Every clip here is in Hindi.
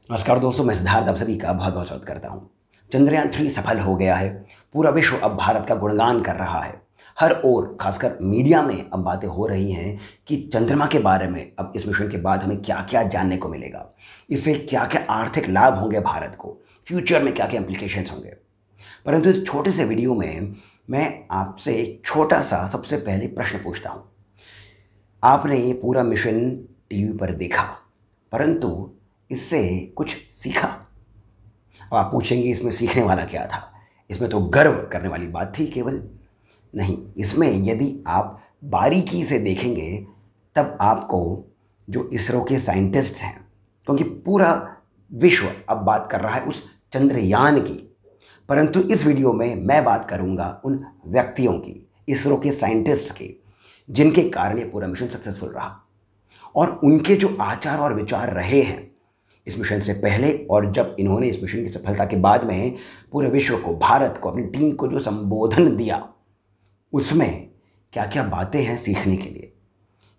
नमस्कार दोस्तों, मैं सिद्धार्थ आप सभी का बहुत बहुत स्वागत करता हूँ। चंद्रयान-3 सफल हो गया है। पूरा विश्व अब भारत का गुणगान कर रहा है। हर ओर खासकर मीडिया में अब बातें हो रही हैं कि चंद्रमा के बारे में अब इस मिशन के बाद हमें क्या-क्या जानने को मिलेगा। इससे क्या-क्या आर्थिक लाभ होंगे भारत को, फ्यूचर में क्या-क्या इम्प्लीकेशंस होंगे। परंतु इस छोटे से वीडियो में मैं आपसे एक छोटा-सा सबसे पहले प्रश्न पूछता हूँ। आपने ये पूरा मिशन टीवी पर देखा, परंतु इससे कुछ सीखा? अब आप पूछेंगे इसमें सीखने वाला क्या था? इसमें तो गर्व करने वाली बात थी केवल। नहीं, इसमें यदि आप बारीकी से देखेंगे तब आपको जो इसरो के साइंटिस्ट्स हैं, क्योंकि पूरा विश्व अब बात कर रहा है उस चंद्रयान की, परंतु इस वीडियो में मैं बात करूंगा उन व्यक्तियों की, इसरो के साइंटिस्ट्स की, जिनके कारण ये पूरा मिशन सक्सेसफुल रहा और उनके जो आचार और विचार रहे हैं इस मिशन से पहले और जब इन्होंने इस मिशन की सफलता के बाद में पूरे विश्व को, भारत को, अपनी टीम को जो संबोधन दिया, उसमें क्या क्या बातें हैं सीखने के लिए,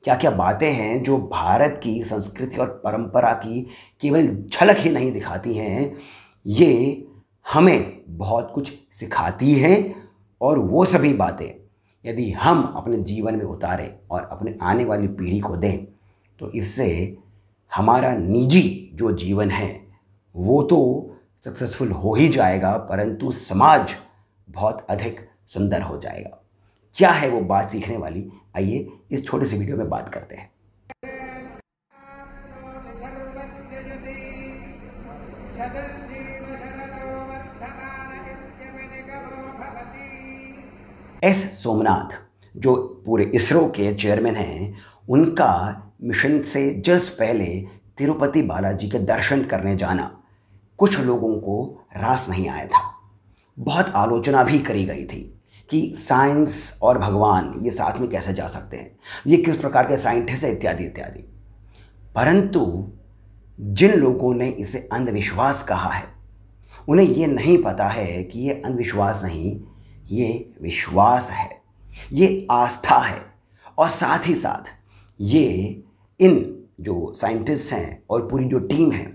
क्या क्या बातें हैं जो भारत की संस्कृति और परंपरा की केवल झलक ही नहीं दिखाती हैं, ये हमें बहुत कुछ सिखाती हैं। और वो सभी बातें यदि हम अपने जीवन में उतारें और अपने आने वाली पीढ़ी को दें तो इससे हमारा निजी जो जीवन है वो तो सक्सेसफुल हो ही जाएगा, परंतु समाज बहुत अधिक सुंदर हो जाएगा। क्या है वो बात सीखने वाली, आइए इस छोटे से वीडियो में बात करते हैं। एस सोमनाथ जो पूरे इसरो के चेयरमैन हैं, उनका मिशन से जस्ट पहले तिरुपति बालाजी के दर्शन करने जाना कुछ लोगों को रास नहीं आया था। बहुत आलोचना भी करी गई थी कि साइंस और भगवान ये साथ में कैसे जा सकते हैं, ये किस प्रकार के साइंटिस्ट हैं, इत्यादि इत्यादि। परंतु जिन लोगों ने इसे अंधविश्वास कहा है उन्हें ये नहीं पता है कि ये अंधविश्वास नहीं, ये विश्वास है, ये आस्था है। और साथ ही साथ ये इन जो साइंटिस्ट हैं और पूरी जो टीम है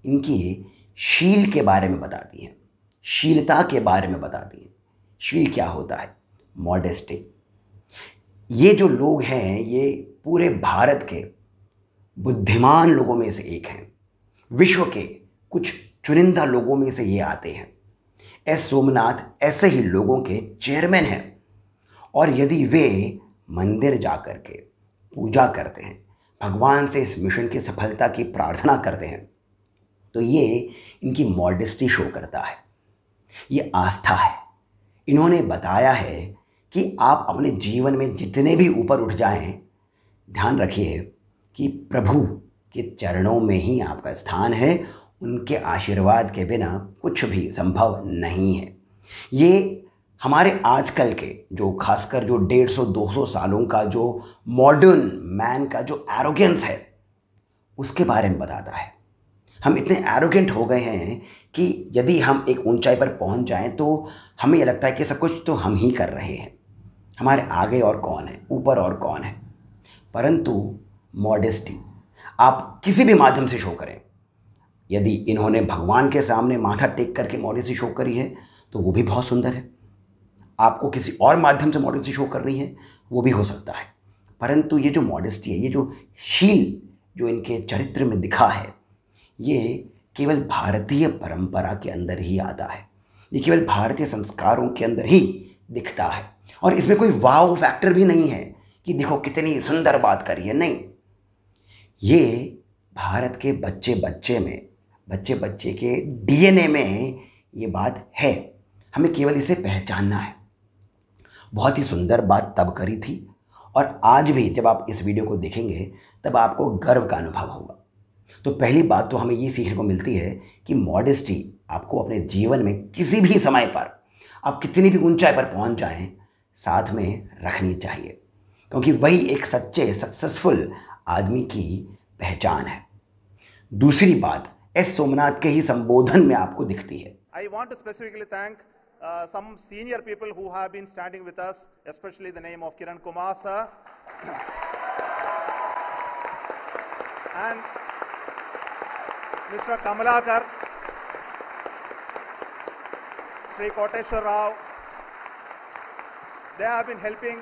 इनकी शील के बारे में बताती हैं, शीलता के बारे में बताती हैं। शील क्या होता है? मॉडेस्टी। ये जो लोग हैं ये पूरे भारत के बुद्धिमान लोगों में से एक हैं, विश्व के कुछ चुनिंदा लोगों में से ये आते हैं। एस सोमनाथ ऐसे ही लोगों के चेयरमैन हैं और यदि वे मंदिर जाकर के पूजा करते हैं, भगवान से इस मिशन की सफलता की प्रार्थना करते हैं, तो ये इनकी मॉडेस्टी शो करता है, ये आस्था है। इन्होंने बताया है कि आप अपने जीवन में जितने भी ऊपर उठ जाएं, ध्यान रखिए कि प्रभु के चरणों में ही आपका स्थान है, उनके आशीर्वाद के बिना कुछ भी संभव नहीं है। ये हमारे आजकल के जो खासकर जो 150-200 सालों का जो मॉडर्न मैन का जो एरोगेंस है उसके बारे में बताता है। हम इतने एरोगेंट हो गए हैं कि यदि हम एक ऊंचाई पर पहुंच जाएं तो हमें यह लगता है कि सब कुछ तो हम ही कर रहे हैं, हमारे आगे और कौन है, ऊपर और कौन है। परंतु मॉडेस्टी आप किसी भी माध्यम से शो करें, यदि इन्होंने भगवान के सामने माथा टेक करके मॉडेस्टी शो करी है तो वो भी बहुत सुंदर है। आपको किसी और माध्यम से मॉडेस्टी शो करनी है वो भी हो सकता है, परंतु ये जो मॉडेस्टी है, ये जो शील जो इनके चरित्र में दिखा है, ये केवल भारतीय परंपरा के अंदर ही आता है, ये केवल भारतीय संस्कारों के अंदर ही दिखता है। और इसमें कोई वाव फैक्टर भी नहीं है कि देखो कितनी सुंदर बात करी है, नहीं। ये भारत के बच्चे बच्चे के डीएनए में ये बात है, हमें केवल इसे पहचानना है। बहुत ही सुंदर बात तब करी थी और आज भी जब आप इस वीडियो को देखेंगे तब आपको गर्व का अनुभव होगा। तो पहली बात तो हमें ये सीखने को मिलती है कि मॉडेस्टी आपको अपने जीवन में किसी भी समय पर, आप कितनी भी ऊंचाई पर पहुंच जाएं, साथ में रखनी चाहिए, क्योंकि वही एक सच्चे सक्सेसफुल आदमी की पहचान है। दूसरी बात एस सोमनाथ के ही संबोधन में आपको दिखती है। I want to specifically thank some senior people who have been standing with us, especially the name of Kiran Kumar sir. And Mr. Kamalakar, Sri Koteshwar Rao, they have been helping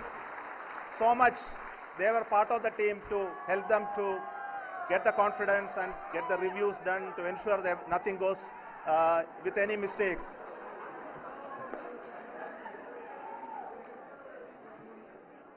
so much. They were part of the team to help them to get the confidence and get the reviews done to ensure that nothing goes with any mistakes.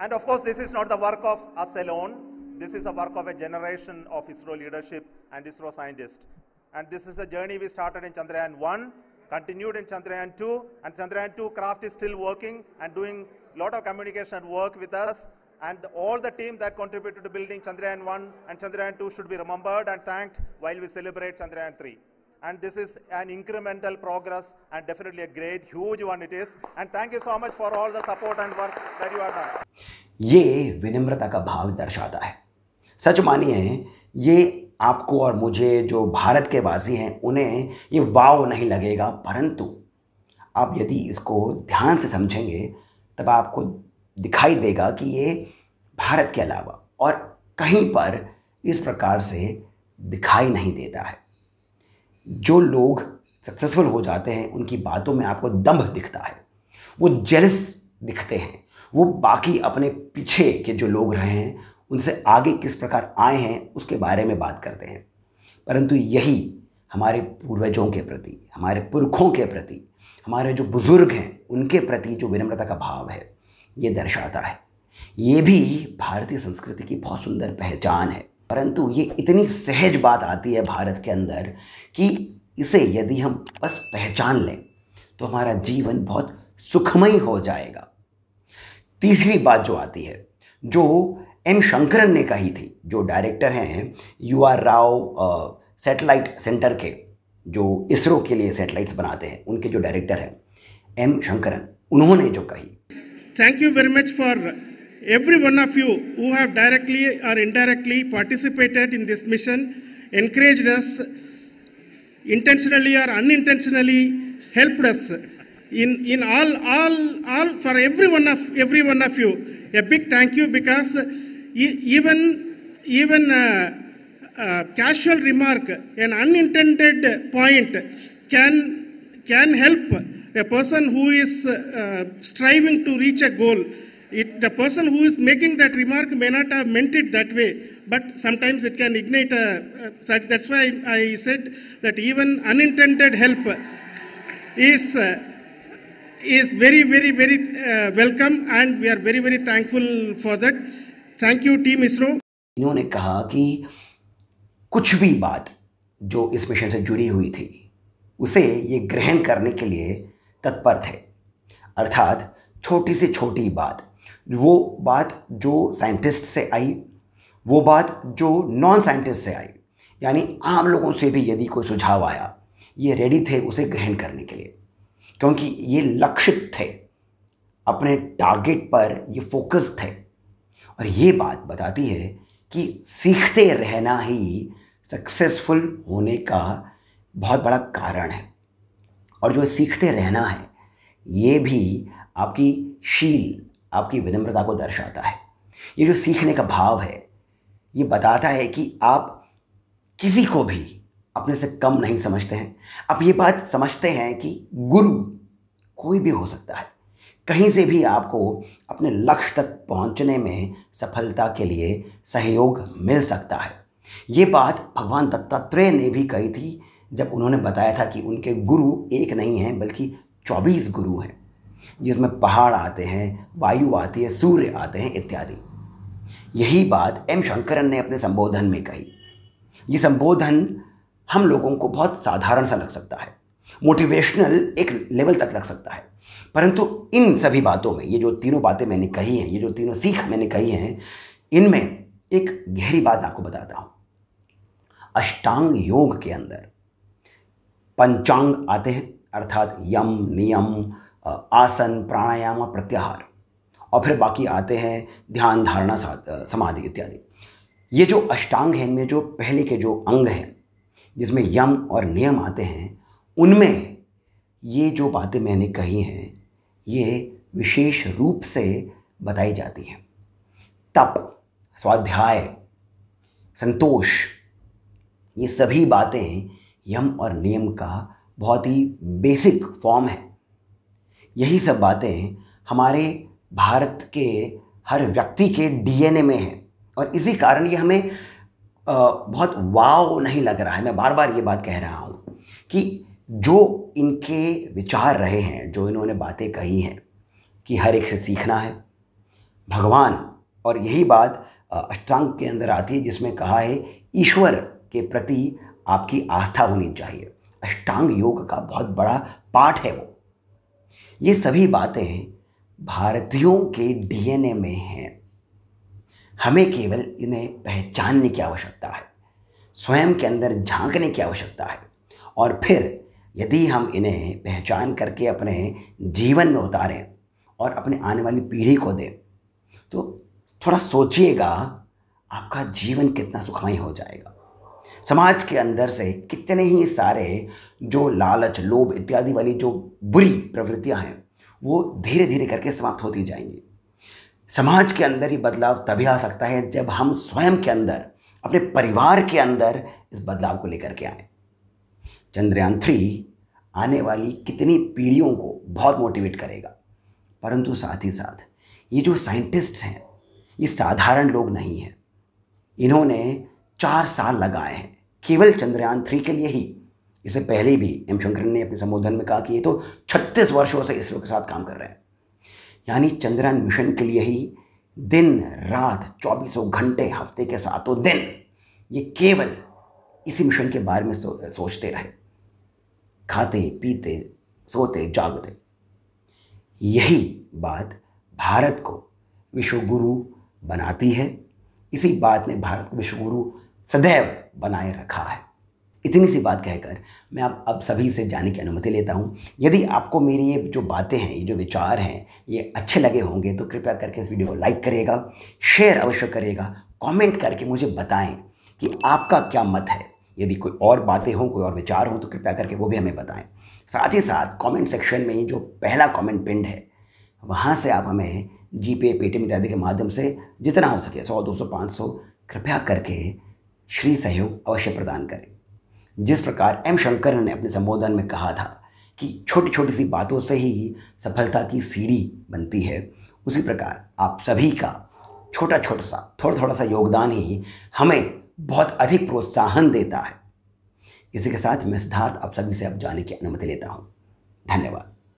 And of course, this is not the work of us alone. This is a work of a generation of ISRO leadership and ISRO scientists. And this is a journey we started in Chandrayaan 1, continued in Chandrayaan 2, and Chandrayaan 2 craft is still working and doing a lot of communication work with us. And all the team that contributed to building Chandrayaan 1 and Chandrayaan 2 should be remembered and thanked while we celebrate Chandrayaan 3. And this is an incremental progress and definitely a great, huge one it is. And thank you so much for all the support and work that you have done. ये विनम्रता का भाव दर्शाता है। सच मानिए, ये आपको और मुझे जो भारत के वासी हैं उन्हें ये वाव नहीं लगेगा, परंतु आप यदि इसको ध्यान से समझेंगे तब आपको दिखाई देगा कि ये भारत के अलावा और कहीं पर इस प्रकार से दिखाई नहीं देता है। जो लोग सक्सेसफुल हो जाते हैं उनकी बातों में आपको दम्भ दिखता है, वो जेलस दिखते हैं, वो बाकी अपने पीछे के जो लोग रहे हैं उनसे आगे किस प्रकार आए हैं उसके बारे में बात करते हैं। परंतु यही हमारे पूर्वजों के प्रति, हमारे पुरखों के प्रति, हमारे जो बुज़ुर्ग हैं उनके प्रति जो विनम्रता का भाव है ये दर्शाता है। ये भी भारतीय संस्कृति की बहुत सुंदर पहचान है। परंतु ये इतनी सहज बात आती है भारत के अंदर कि इसे यदि हम बस पहचान लें तो हमारा जीवन बहुत सुखमय हो जाएगा। तीसरी बात जो आती है, जो एम शंकरन ने कही थी, जो डायरेक्टर हैं UR राव सैटेलाइट सेंटर के, जो इसरो के लिए सैटेलाइट्स बनाते हैं, उनके जो डायरेक्टर हैं एम शंकरन, उन्होंने जो कही, thank you very much for every one of you who have directly or indirectly participated in this mission, encouraged us, intentionally or unintentionally helped us in all for every one of you. A big thank you, because even casual remark, an unintended point can help a person who is striving to reach a goal. The person who is making that remark may not have meant it that way, but sometimes it can ignite that's why I said that even unintended help is very, very, very welcome, and we are very, very thankful for that. Thank you, Team ISRO. इन्होंने कहा कि कुछ भी बात जो इस मिशन से जुड़ी हुई थी उसे ये ग्रहण करने के लिए तत्पर थे। अर्थात छोटी से छोटी बात, वो बात जो साइंटिस्ट से आई, वो बात जो नॉन साइंटिस्ट से आई, यानी आम लोगों से भी यदि कोई सुझाव आया, ये रेडी थे उसे ग्रहण करने के लिए, क्योंकि ये लक्षित थे, अपने टारगेट पर ये फोकस थे। और ये बात बताती है कि सीखते रहना ही सक्सेसफुल होने का बहुत बड़ा कारण है। और जो सीखते रहना है ये भी आपकी शील, आपकी विनम्रता को दर्शाता है। ये जो सीखने का भाव है ये बताता है कि आप किसी को भी अपने से कम नहीं समझते हैं। आप ये बात समझते हैं कि गुरु कोई भी हो सकता है, कहीं से भी आपको अपने लक्ष्य तक पहुंचने में सफलता के लिए सहयोग मिल सकता है। ये बात भगवान दत्तात्रेय ने भी कही थी जब उन्होंने बताया था कि उनके गुरु एक नहीं हैं बल्कि 24 गुरु हैं, जिसमें पहाड़ आते हैं, वायु आती है, सूर्य आते हैं इत्यादि। यही बात एम शंकरन ने अपने संबोधन में कही। ये संबोधन हम लोगों को बहुत साधारण सा लग सकता है, मोटिवेशनल एक लेवल तक लग सकता है, परंतु इन सभी बातों में, ये जो तीनों बातें मैंने कही हैं, ये जो तीनों सीख मैंने कही हैं, इनमें एक गहरी बात आपको बताता हूँ। अष्टांग योग के अंदर पंचांग आते हैं, अर्थात यम, नियम, आसन, प्राणायाम और प्रत्याहार, और फिर बाकी आते हैं ध्यान, धारणा, समाधि इत्यादि। ये जो अष्टांग हैं, इनमें जो पहले के जो अंग हैं जिसमें यम और नियम आते हैं, उनमें ये जो बातें मैंने कही हैं ये विशेष रूप से बताई जाती हैं। तप, स्वाध्याय, संतोष, ये सभी बातें यम और नियम का बहुत ही बेसिक फॉर्म है। यही सब बातें हमारे भारत के हर व्यक्ति के डीएनए में है और इसी कारण ये हमें बहुत वाव नहीं लग रहा है। मैं बार बार ये बात कह रहा हूँ कि जो इनके विचार रहे हैं, जो इन्होंने बातें कही हैं कि हर एक से सीखना है, भगवान, और यही बात अष्टांग के अंदर आती है जिसमें कहा है ईश्वर के प्रति आपकी आस्था होनी चाहिए। अष्टांग योग का बहुत बड़ा पार्ट है वो। ये सभी बातें भारतीयों के डीएनए में हैं। हमें केवल इन्हें पहचानने की आवश्यकता है, स्वयं के अंदर झांकने की आवश्यकता है और फिर यदि हम इन्हें पहचान करके अपने जीवन में उतारें और अपने आने वाली पीढ़ी को दें तो थोड़ा सोचिएगा आपका जीवन कितना सुखमय हो जाएगा। समाज के अंदर से कितने ही सारे जो लालच, लोभ इत्यादि वाली जो बुरी प्रवृत्तियां हैं वो धीरे धीरे करके समाप्त होती जाएंगी। समाज के अंदर ही बदलाव तभी आ सकता है जब हम स्वयं के अंदर, अपने परिवार के अंदर इस बदलाव को लेकर के आए। चंद्रयान 3 आने वाली कितनी पीढ़ियों को बहुत मोटिवेट करेगा, परंतु साथ ही साथ ये जो साइंटिस्ट्स हैं ये साधारण लोग नहीं हैं। इन्होंने 4 साल लगाए हैं केवल चंद्रयान 3 के लिए ही। इससे पहले भी एम शंकरन ने अपने संबोधन में कहा कि ये तो 36 वर्षों से इसरो के साथ काम कर रहे हैं। यानी चंद्रयान मिशन के लिए ही दिन रात 24 घंटे, हफ्ते के 7 दिन ये केवल इसी मिशन के बारे में सोचते रहे, खाते पीते सोते जागते। यही बात भारत को विश्वगुरु बनाती है। इसी बात ने भारत को विश्वगुरु सदैव बनाए रखा है। इतनी सी बात कहकर मैं अब सभी से जाने की अनुमति लेता हूँ। यदि आपको मेरी ये जो बातें हैं, ये जो विचार हैं, ये अच्छे लगे होंगे तो कृपया करके इस वीडियो को लाइक करिएगा, शेयर अवश्य करिएगा, कमेंट करके मुझे बताएं कि आपका क्या मत है। यदि कोई और बातें हों, कोई और विचार हों तो कृपया करके वो भी हमें बताएं। साथ ही साथ कमेंट सेक्शन में जो पहला कमेंट पिंड है वहाँ से आप हमें जीपे, पेटीएम इत्यादि के माध्यम से जितना हो सके 100, 200, 500 कृपया करके श्री सहयोग अवश्य प्रदान करें। जिस प्रकार एम शंकरन ने अपने संबोधन में कहा था कि छोटी छोटी सी बातों से ही सफलता की सीढ़ी बनती है, उसी प्रकार आप सभी का छोटा छोटा सा, थोड़ा सा योगदान ही हमें बहुत अधिक प्रोत्साहन देता है। इसी के साथ मैं सिद्धार्थ आप सभी से अब जाने की अनुमति लेता हूँ। धन्यवाद।